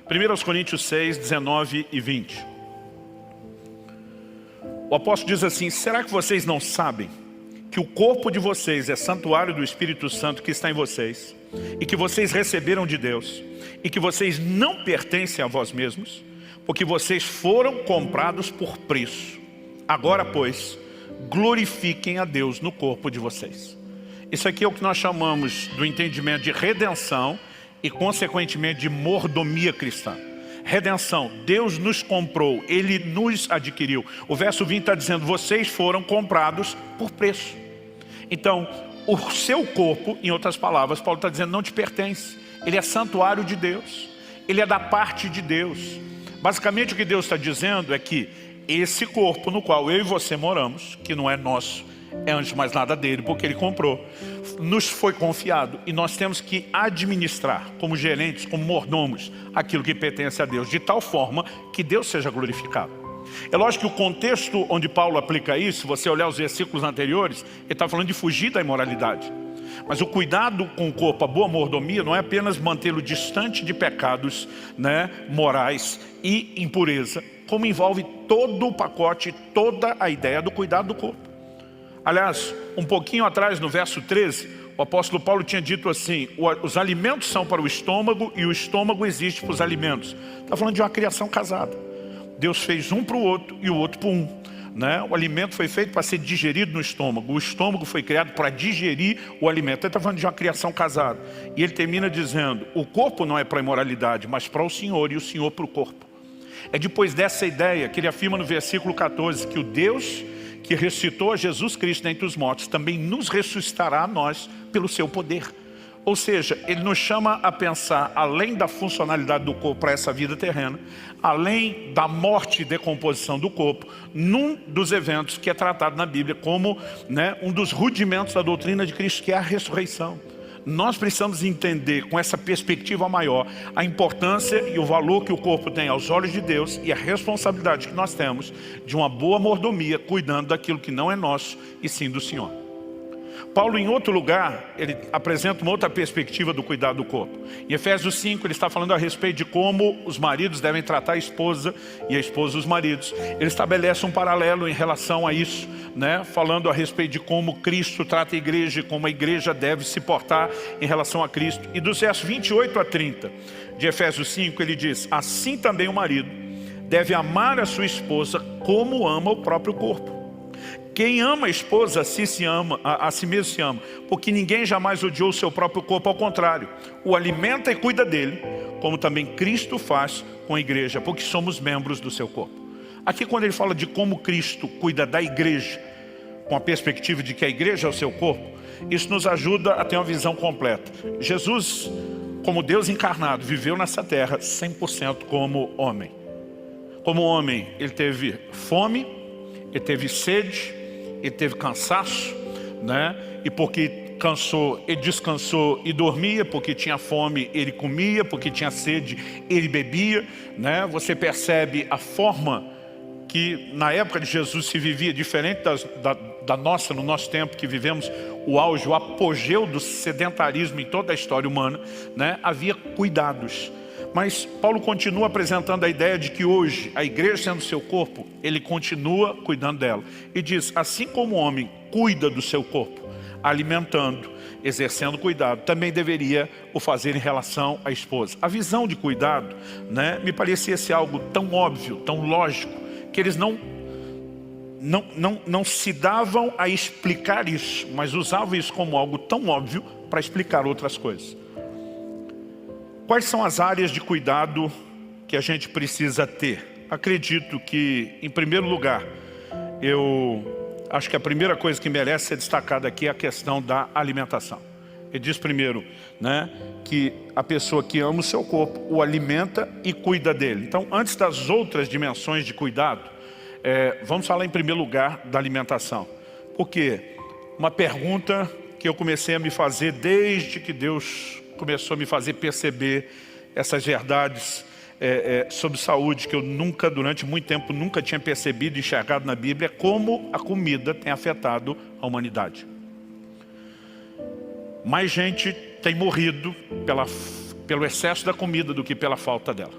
1 Coríntios 6, 19 e 20. O apóstolo diz assim: será que vocês não sabem que o corpo de vocês é santuário do Espírito Santo que está em vocês, e que vocês receberam de Deus, e que vocês não pertencem a vós mesmos, porque vocês foram comprados por preço? Agora, pois, glorifiquem a Deus no corpo de vocês. Isso aqui é o que nós chamamos do entendimento de redenção e, consequentemente, de mordomia cristã. Redenção, Deus nos comprou, Ele nos adquiriu. O verso 20 está dizendo: vocês foram comprados por preço. Então, o seu corpo, em outras palavras, Paulo está dizendo, não te pertence. Ele é santuário de Deus, ele é da parte de Deus. Basicamente o que Deus está dizendo é que esse corpo no qual eu e você moramos, que não é nosso, é antes de mais nada dele, porque ele comprou, nos foi confiado, e nós temos que administrar, como gerentes, como mordomos, aquilo que pertence a Deus, de tal forma que Deus seja glorificado. É lógico que o contexto onde Paulo aplica isso, se você olhar os versículos anteriores, ele está falando de fugir da imoralidade. Mas o cuidado com o corpo, a boa mordomia, não é apenas mantê-lo distante de pecados, morais e impureza, como envolve todo o pacote, toda a ideia do cuidado do corpo. Aliás, um pouquinho atrás, no verso 13, o apóstolo Paulo tinha dito assim: os alimentos são para o estômago e o estômago existe para os alimentos. Está falando de uma criação casada. Deus fez um para o outro e o outro para um. O alimento foi feito para ser digerido no estômago. O estômago foi criado para digerir o alimento. Ele está falando de uma criação casada. E ele termina dizendo: o corpo não é para a imoralidade, mas para o Senhor, e o Senhor para o corpo. É depois dessa ideia que ele afirma no versículo 14 que o Deus que ressuscitou a Jesus Cristo dentre os mortos também nos ressuscitará a nós pelo seu poder. Ou seja, ele nos chama a pensar além da funcionalidade do corpo para essa vida terrena, além da morte e decomposição do corpo, num dos eventos que é tratado na Bíblia como um dos rudimentos da doutrina de Cristo, que é a ressurreição. Nós precisamos entender com essa perspectiva maior a importância e o valor que o corpo tem aos olhos de Deus e a responsabilidade que nós temos de uma boa mordomia, cuidando daquilo que não é nosso e sim do Senhor. Paulo, em outro lugar, ele apresenta uma outra perspectiva do cuidado do corpo. Em Efésios 5, ele está falando a respeito de como os maridos devem tratar a esposa e a esposa os maridos. Ele estabelece um paralelo em relação a isso, falando a respeito de como Cristo trata a igreja e como a igreja deve se portar em relação a Cristo. E dos versos 28 a 30 de Efésios 5, ele diz: assim também o marido deve amar a sua esposa como ama o próprio corpo. Quem ama a esposa, a si mesmo se ama, porque ninguém jamais odiou o seu próprio corpo, ao contrário, o alimenta e cuida dele, como também Cristo faz com a igreja, porque somos membros do seu corpo. Aqui, quando ele fala de como Cristo cuida da igreja, com a perspectiva de que a igreja é o seu corpo, isso nos ajuda a ter uma visão completa. Jesus, como Deus encarnado, viveu nessa terra 100% como homem. Como homem, ele teve fome, ele teve sede, ele teve cansaço, e porque cansou, ele descansou e dormia, porque tinha fome, ele comia, porque tinha sede, ele bebia, Você percebe a forma que na época de Jesus se vivia, diferente da nossa, no nosso tempo, que vivemos o auge, o apogeu do sedentarismo em toda a história humana, havia cuidados. Mas Paulo continua apresentando a ideia de que hoje, a igreja sendo seu corpo, ele continua cuidando dela. E diz: assim como o homem cuida do seu corpo, alimentando, exercendo cuidado, também deveria o fazer em relação à esposa. A visão de cuidado, me parecia ser algo tão óbvio, tão lógico, que eles não se davam a explicar isso, mas usavam isso como algo tão óbvio para explicar outras coisas. Quais são as áreas de cuidado que a gente precisa ter? Acredito que, em primeiro lugar, eu acho que a primeira coisa que merece ser destacada aqui é a questão da alimentação. Ele diz primeiro, que a pessoa que ama o seu corpo o alimenta e cuida dele. Então, antes das outras dimensões de cuidado, vamos falar em primeiro lugar da alimentação. Porque uma pergunta que eu comecei a me fazer desde que Deus começou a me fazer perceber essas verdades sobre saúde que eu nunca, durante muito tempo, nunca tinha percebido e enxergado na Bíblia, é como a comida tem afetado a humanidade. Mais gente tem morrido pelo excesso da comida do que pela falta dela.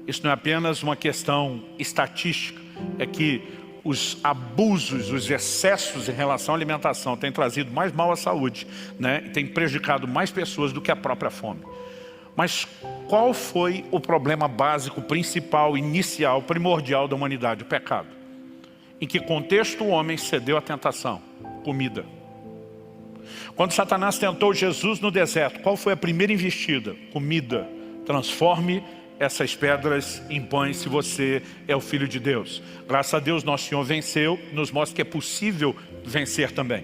Isso não é apenas uma questão estatística, é que os abusos, os excessos em relação à alimentação têm trazido mais mal à saúde, né? E tem prejudicado mais pessoas do que a própria fome. Mas qual foi o problema básico, principal, inicial, primordial da humanidade? O pecado. Em que contexto o homem cedeu à tentação? Comida. Quando Satanás tentou Jesus no deserto, qual foi a primeira investida? Comida. Transforme essas pedras em pães se você é o Filho de Deus. Graças a Deus nosso Senhor venceu, nos mostra que é possível vencer também.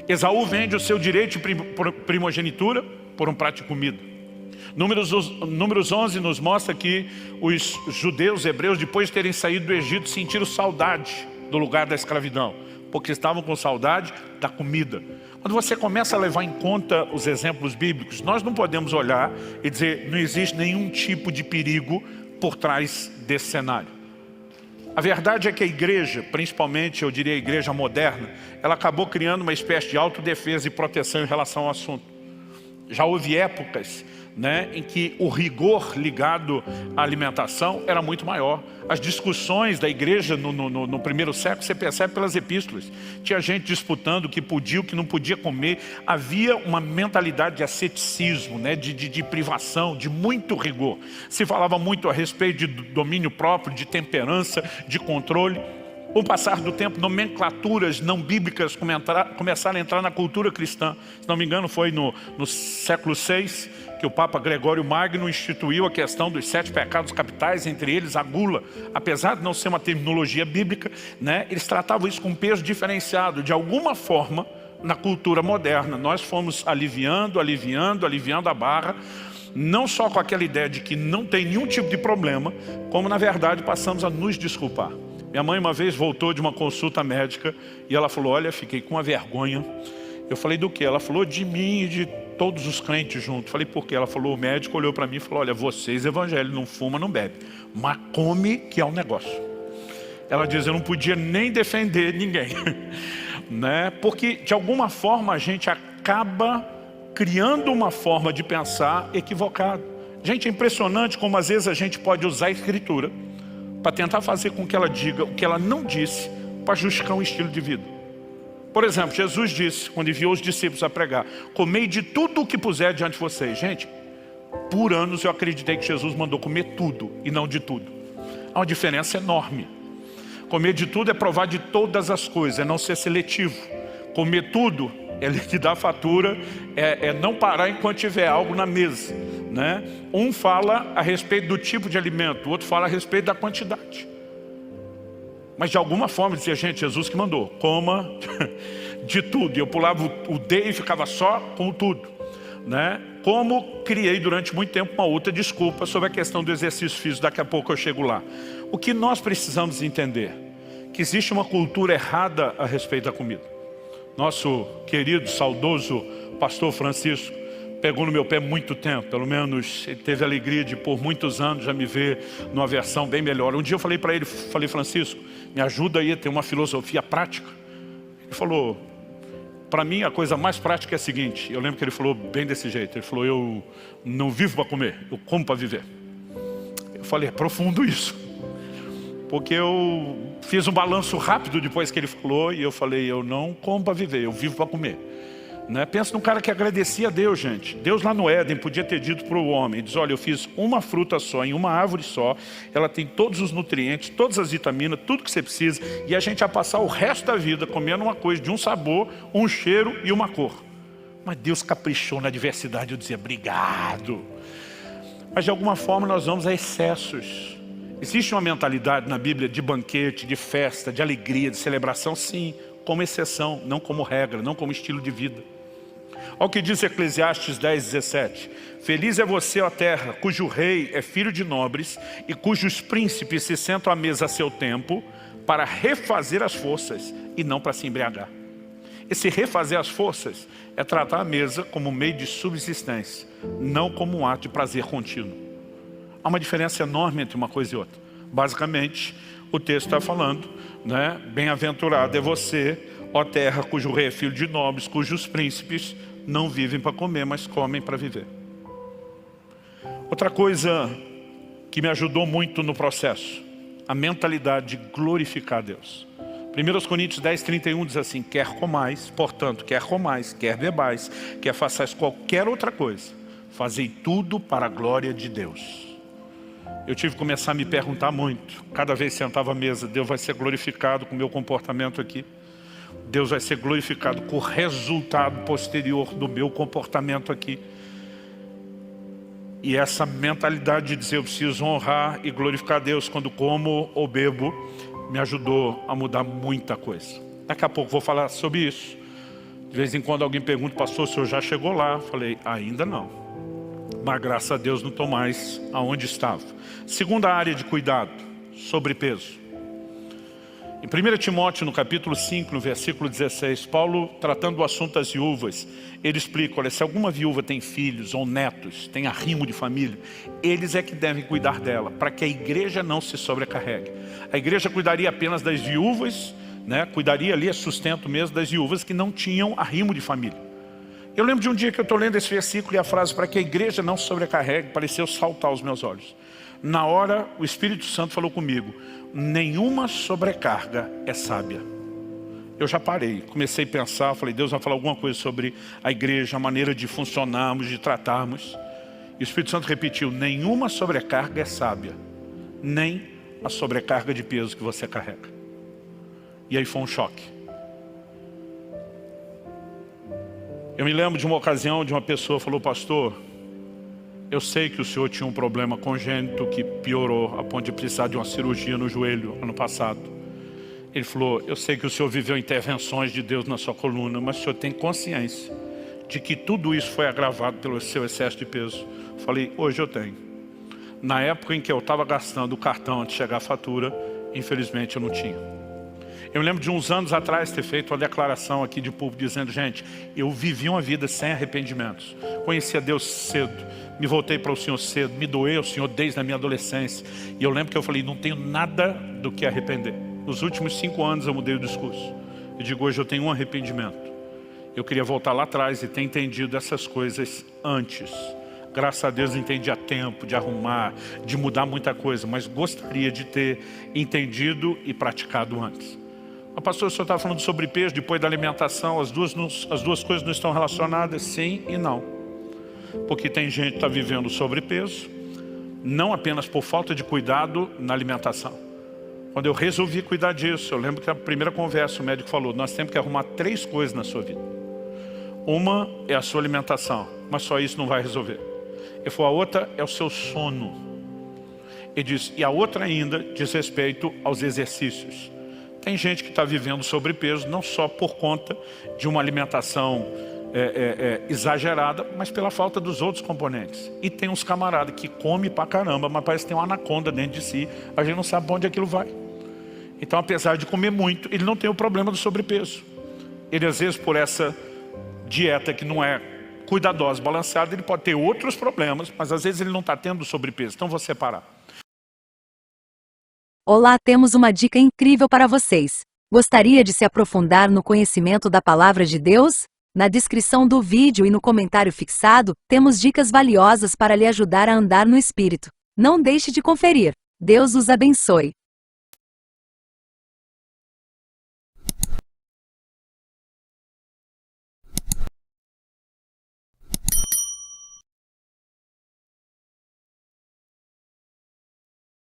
Esaú vende o seu direito de primogenitura por um prato de comida. Números 11 nos mostra que os judeus, hebreus, depois de terem saído do Egito, sentiram saudade do lugar da escravidão, porque estavam com saudade da comida. Quando você começa a levar em conta os exemplos bíblicos, nós não podemos olhar e dizer, não existe nenhum tipo de perigo por trás desse cenário. A verdade é que a igreja, principalmente eu diria a igreja moderna, ela acabou criando uma espécie de autodefesa e proteção em relação ao assunto. Já houve épocas, né, em que o rigor ligado à alimentação era muito maior. As discussões da igreja no primeiro século, você percebe pelas epístolas. Tinha gente disputando o que podia, o que não podia comer. Havia uma mentalidade de asceticismo, né, de privação, de muito rigor. Se falava muito a respeito de domínio próprio, de temperança, de controle. Com o passar do tempo, nomenclaturas não bíblicas começaram a entrar na cultura cristã. Se não me engano, foi no século VI que o Papa Gregório Magno instituiu a questão dos 7 pecados capitais, entre eles a gula. Apesar de não ser uma terminologia bíblica, né, eles tratavam isso com um peso diferenciado. De alguma forma, na cultura moderna, nós fomos aliviando a barra, não só com aquela ideia de que não tem nenhum tipo de problema, como na verdade passamos a nos desculpar. Minha mãe uma vez voltou de uma consulta médica e ela falou, olha, fiquei com uma vergonha. Eu falei, do quê? Ela falou, de mim e de todos os crentes juntos. Falei, por quê? Ela falou, o médico olhou para mim e falou, olha, vocês evangélicos não fuma, não bebe, mas come que é um negócio. Ela diz, eu não podia nem defender ninguém. Né? Porque de alguma forma a gente acaba criando uma forma de pensar equivocada. Gente, é impressionante como às vezes a gente pode usar a escritura para tentar fazer com que ela diga o que ela não disse, para justificar um estilo de vida. Por exemplo, Jesus disse, quando enviou os discípulos a pregar, comei de tudo o que puser diante de vocês. Gente, por anos eu acreditei que Jesus mandou comer tudo e não de tudo. Há uma diferença enorme. Comer de tudo é provar de todas as coisas, é não ser seletivo. Comer tudo é liquidar a fatura, é não parar enquanto tiver algo na mesa. Né? Um fala a respeito do tipo de alimento, o outro fala a respeito da quantidade. Mas de alguma forma dizia, gente, Jesus que mandou, coma de tudo. E eu pulava o D e ficava só com o tudo. Né? Como criei durante muito tempo uma outra desculpa sobre a questão do exercício físico, daqui a pouco eu chego lá. O que nós precisamos entender? Que existe uma cultura errada a respeito da comida. Nosso querido, saudoso pastor Francisco pegou no meu pé muito tempo, pelo menos ele teve a alegria de por muitos anos já me ver numa versão bem melhor. Um dia eu falei para ele, falei, Francisco, me ajuda aí a ter uma filosofia prática. Ele falou, para mim a coisa mais prática é a seguinte, eu lembro que ele falou bem desse jeito, ele falou, eu não vivo para comer, eu como para viver. Eu falei, é profundo isso, porque eu fiz um balanço rápido depois que ele falou e eu falei, eu não como para viver, eu vivo para comer. Né? Pensa num cara que agradecia a Deus, gente. Deus lá no Éden podia ter dito para o homem, diz, olha, eu fiz uma fruta só, em uma árvore só, ela tem todos os nutrientes, todas as vitaminas, tudo que você precisa, e a gente ia passar o resto da vida comendo uma coisa de um sabor, um cheiro e uma cor. Mas Deus caprichou na diversidade, eu dizia, obrigado. Mas de alguma forma nós vamos a excessos. Existe uma mentalidade na Bíblia de banquete, de festa, de alegria, de celebração, sim, como exceção, não como regra, não como estilo de vida. Olha o que diz Eclesiastes 10:17. Feliz é você, ó terra, cujo rei é filho de nobres e cujos príncipes se sentam à mesa a seu tempo para refazer as forças e não para se embriagar. Esse refazer as forças é tratar a mesa como meio de subsistência, não como um ato de prazer contínuo. Há uma diferença enorme entre uma coisa e outra. Basicamente, o texto está falando, né? Bem-aventurado é você, ó terra, cujo rei é filho de nobres, cujos príncipes não vivem para comer, mas comem para viver. Outra coisa que me ajudou muito no processo. A mentalidade de glorificar a Deus. 1 Coríntios 10:31 diz assim: quer comais, portanto, quer comais, quer bebais, quer façais qualquer outra coisa, fazei tudo para a glória de Deus. Eu tive que começar a me perguntar muito. Cada vez que sentava à mesa, Deus vai ser glorificado com o meu comportamento aqui. Deus vai ser glorificado com o resultado posterior do meu comportamento aqui. E essa mentalidade de dizer eu preciso honrar e glorificar a Deus quando como ou bebo, me ajudou a mudar muita coisa. Daqui a pouco vou falar sobre isso. De vez em quando alguém pergunta, pastor, o senhor já chegou lá? Falei, ainda não. Mas graças a Deus não estou mais aonde estava. Segunda área de cuidado, sobrepeso. Em 1 Timóteo, no capítulo 5, no versículo 16, Paulo, tratando do assunto das viúvas, ele explica, olha, se alguma viúva tem filhos ou netos, tem arrimo de família, eles é que devem cuidar dela, para que a igreja não se sobrecarregue. A igreja cuidaria apenas das viúvas, né? Cuidaria ali, sustento mesmo das viúvas que não tinham arrimo de família. Eu lembro de um dia que eu estou lendo esse versículo e a frase, para que a igreja não se sobrecarregue, pareceu saltar aos meus olhos. Na hora, o Espírito Santo falou comigo, nenhuma sobrecarga é sábia. Eu já parei, comecei a pensar, falei, Deus vai falar alguma coisa sobre a igreja, a maneira de funcionarmos, de tratarmos. E o Espírito Santo repetiu, nenhuma sobrecarga é sábia, nem a sobrecarga de peso que você carrega. E aí foi um choque. Eu me lembro de uma ocasião de uma pessoa falou, pastor, eu sei que o senhor tinha um problema congênito que piorou a ponto de precisar de uma cirurgia no joelho ano passado. Ele falou, eu sei que o senhor viveu intervenções de Deus na sua coluna, mas o senhor tem consciência de que tudo isso foi agravado pelo seu excesso de peso. Eu falei, hoje eu tenho. Na época em que eu estava gastando o cartão antes de chegar a fatura, infelizmente eu não tinha. Eu me lembro de uns anos atrás ter feito uma declaração aqui de público dizendo, gente, eu vivi uma vida sem arrependimentos. Conheci a Deus cedo, me voltei para o Senhor cedo, me doei ao Senhor desde a minha adolescência. E eu lembro que eu falei, não tenho nada do que arrepender. Nos últimos 5 anos eu mudei o discurso. Eu digo, hoje eu tenho um arrependimento. Eu queria voltar lá atrás e ter entendido essas coisas antes. Graças a Deus eu entendi a tempo de arrumar, de mudar muita coisa, mas gostaria de ter entendido e praticado antes. Mas pastor, o senhor estava falando sobre peso, depois da alimentação, as duas coisas não estão relacionadas? Sim e não. Porque tem gente que está vivendo sobrepeso, não apenas por falta de cuidado na alimentação. Quando eu resolvi cuidar disso, eu lembro que na primeira conversa o médico falou, nós temos que arrumar 3 coisas na sua vida. Uma é a sua alimentação, mas só isso não vai resolver. Ele falou, a outra é o seu sono. Ele disse, e a outra ainda diz respeito aos exercícios. Tem gente que está vivendo sobrepeso não só por conta de uma alimentação exagerada, mas pela falta dos outros componentes. E tem uns camaradas que comem pra caramba, mas parece que tem uma anaconda dentro de si. A gente não sabe para onde aquilo vai. Então, apesar de comer muito, ele não tem o problema do sobrepeso. Ele, às vezes, por essa dieta que não é cuidadosa, balanceada, ele pode ter outros problemas, mas às vezes ele não está tendo sobrepeso. Então, vou separar. Olá, temos uma dica incrível para vocês. Gostaria de se aprofundar no conhecimento da Palavra de Deus? Na descrição do vídeo e no comentário fixado, temos dicas valiosas para lhe ajudar a andar no Espírito. Não deixe de conferir. Deus os abençoe.